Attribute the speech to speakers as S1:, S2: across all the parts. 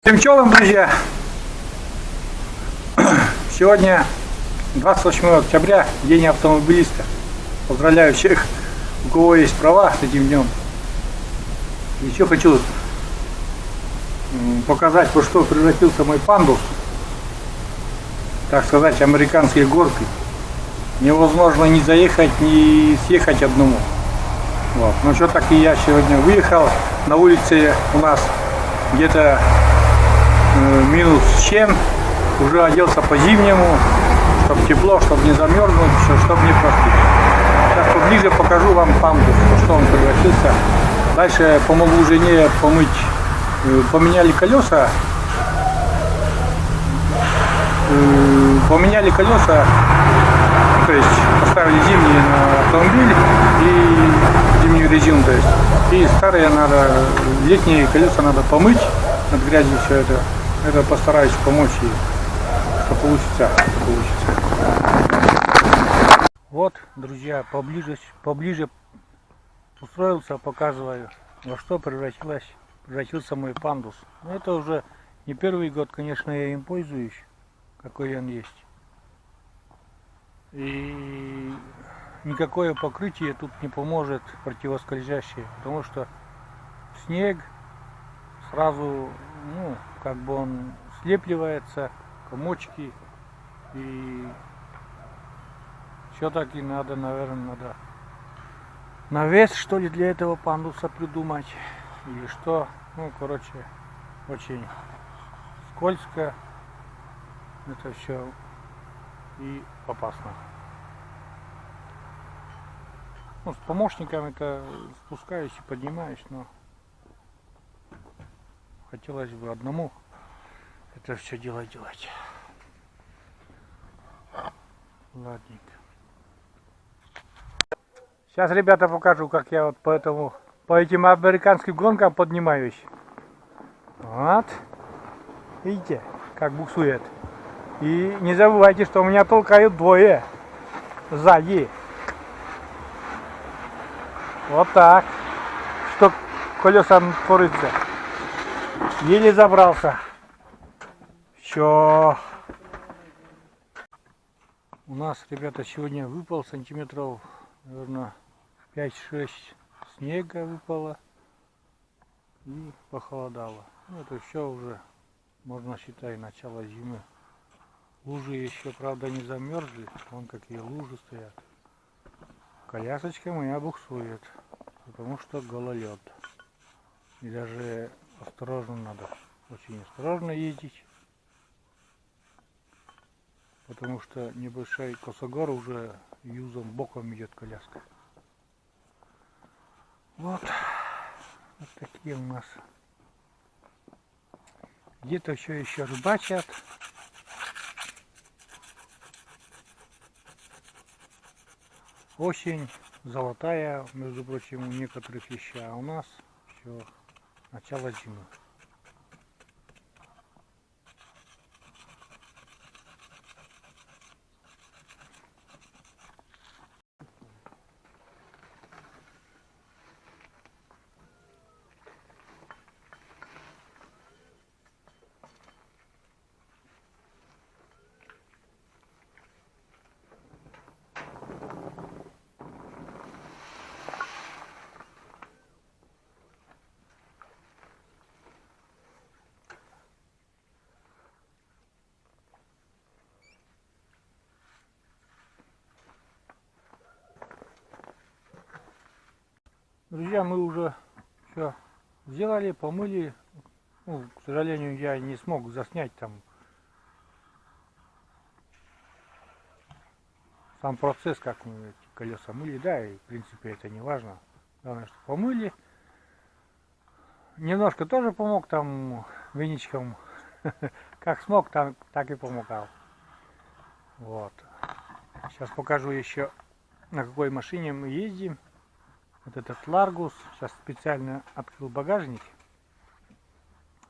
S1: Всем челом, друзья! Сегодня 28 октября, день автомобилиста. Поздравляю всех, у кого есть права с этим днем. Еще хочу показать, во что превратился мой пандус. Так сказать, американские горки. Невозможно ни заехать, ни съехать одному. Вот. Но все-таки я сегодня выехал. На улице у нас где-то минус 7. Уже оделся по-зимнему, чтобы тепло, чтобы не замерзнуть, чтобы не простыть. Сейчас поближе покажу вам пандус, во что он превратился. Дальше помогу жене помыть. Поменяли колеса. То есть поставили зимние на автомобиль и зимнюю резину, то есть. И старые летние колеса надо помыть от грязи все это. Это постараюсь помочь ей, что получится. Вот, друзья, поближе устроился, показываю, во что превратился мой пандус. Но это уже не первый год, конечно, я им пользуюсь, какой он есть. И никакое покрытие тут не поможет противоскользящее, потому что снег сразу, как бы он слепливается, комочки, и все-таки наверное, навес, что ли, для этого пандуса придумать, или что. Короче, очень скользко это все и опасно. С помощником это спускаюсь и поднимаюсь, но хотелось бы одному это все делать. Ладненько. Сейчас, ребята, покажу, как я вот по этим американским гонкам поднимаюсь. Вот. Видите, как буксует. И не забывайте, что у меня толкают двое сзади. Вот так. Что колеса порыться. Еле забрался. Все. У нас, ребята, сегодня выпал сантиметров, наверное, 5-6 снега выпало. И похолодало. Это все уже, можно считать, начало зимы. Лужи еще, правда, не замерзли. Вон какие лужи стоят. Колясочка моя буксует, потому что гололед. И даже осторожно надо, очень осторожно ездить, потому что небольшой косогор уже юзом боком идет коляска. Вот такие у нас. Где-то все еще рыбачат. Осень золотая, между прочим, у некоторых еще, а у нас все начало зимы. Друзья, мы уже все сделали, помыли. К сожалению, я не смог заснять там сам процесс, как мы эти колеса мыли. Да, и в принципе это не важно. Главное, что помыли. Немножко тоже помог там веничком. Как смог, так и помогал. Вот. Сейчас покажу еще, на какой машине мы ездим. Вот этот Largus. Сейчас специально открыл багажник.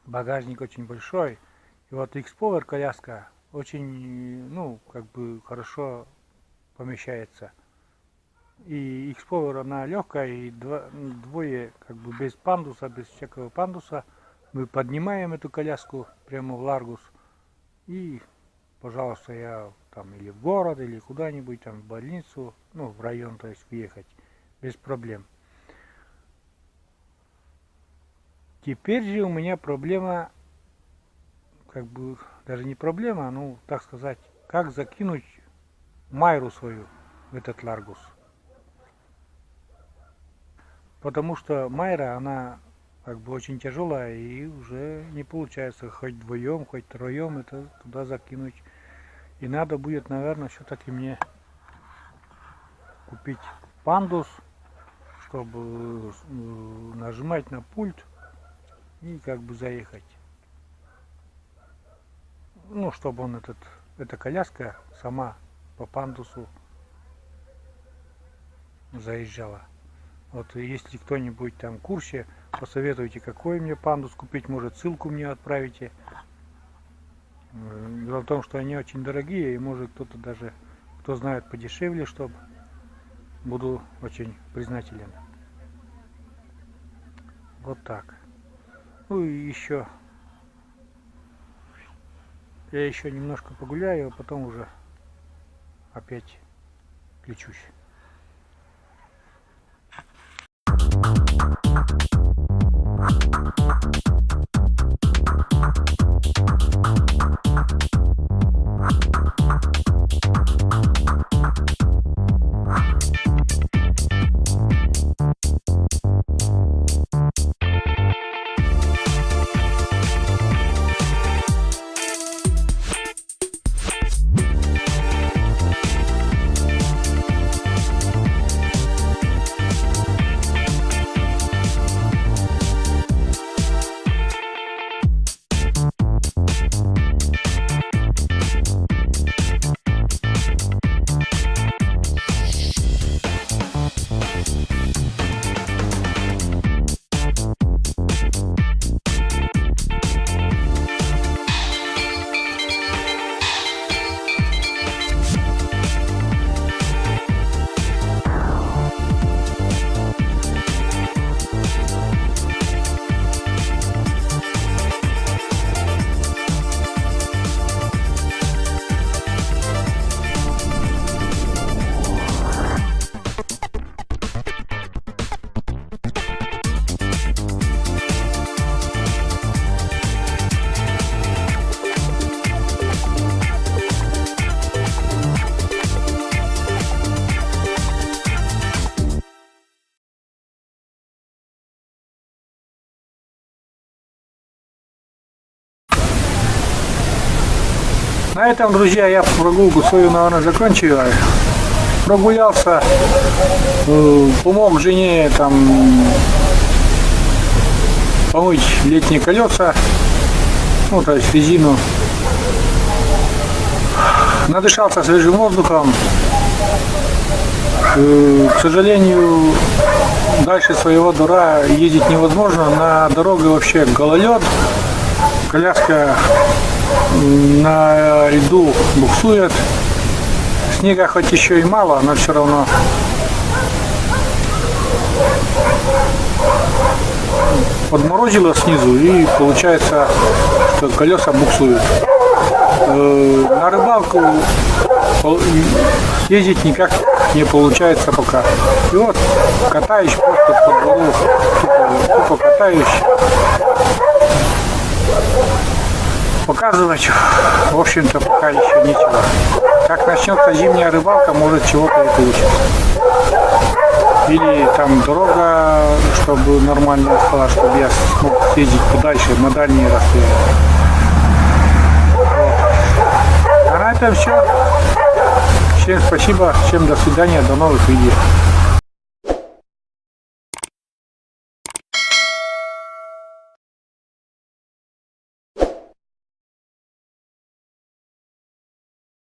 S1: Багажник очень большой. И вот X-Power коляска очень, хорошо помещается. И X-Power, она легкая, и двое, без пандуса, без всякого пандуса, мы поднимаем эту коляску прямо в Ларгус. И, пожалуйста, я там или в город, или куда-нибудь там в больницу, ну, в район, то есть въехать без проблем. Теперь же у меня проблема, как бы, даже не проблема, ну, так сказать, как закинуть Майру свою в этот Ларгус. Потому что Майра, она как бы очень тяжелая и уже не получается хоть вдвоем, хоть троем это туда закинуть. И надо будет, наверное, все-таки мне купить пандус, чтобы нажимать на пульт и как бы заехать. Ну, чтобы он эта коляска сама по пандусу заезжала. Вот если кто-нибудь там в курсе, посоветуйте, какой мне пандус купить, может ссылку мне отправите. Дело в том, что они очень дорогие, и может кто-то даже, кто знает подешевле, чтобы, буду очень признателен. Вот так. Ну и еще, я еще немножко погуляю, а потом уже опять включусь. На этом, друзья, я прогулку свою, наверное, заканчиваю. Прогулялся, помог жене там помыть летние колеса, ну, то есть резину. Надышался свежим воздухом. К сожалению, дальше своего двора ездить невозможно. На дороге вообще гололед. Коляска на льду буксует. Снега хоть еще и мало, но все равно подморозило снизу, и получается, что колеса буксуют. На рыбалку ездить никак не получается пока. И вот катаюсь просто по двору, тупо катаюсь. Показывать, в общем-то, пока еще нечего. Как начнется зимняя рыбалка, может чего-то и получится. Или там дорога, чтобы нормально стала, чтобы я смог съездить подальше, на дальние расстояния. А на этом все. Всем спасибо, всем до свидания, до новых видео.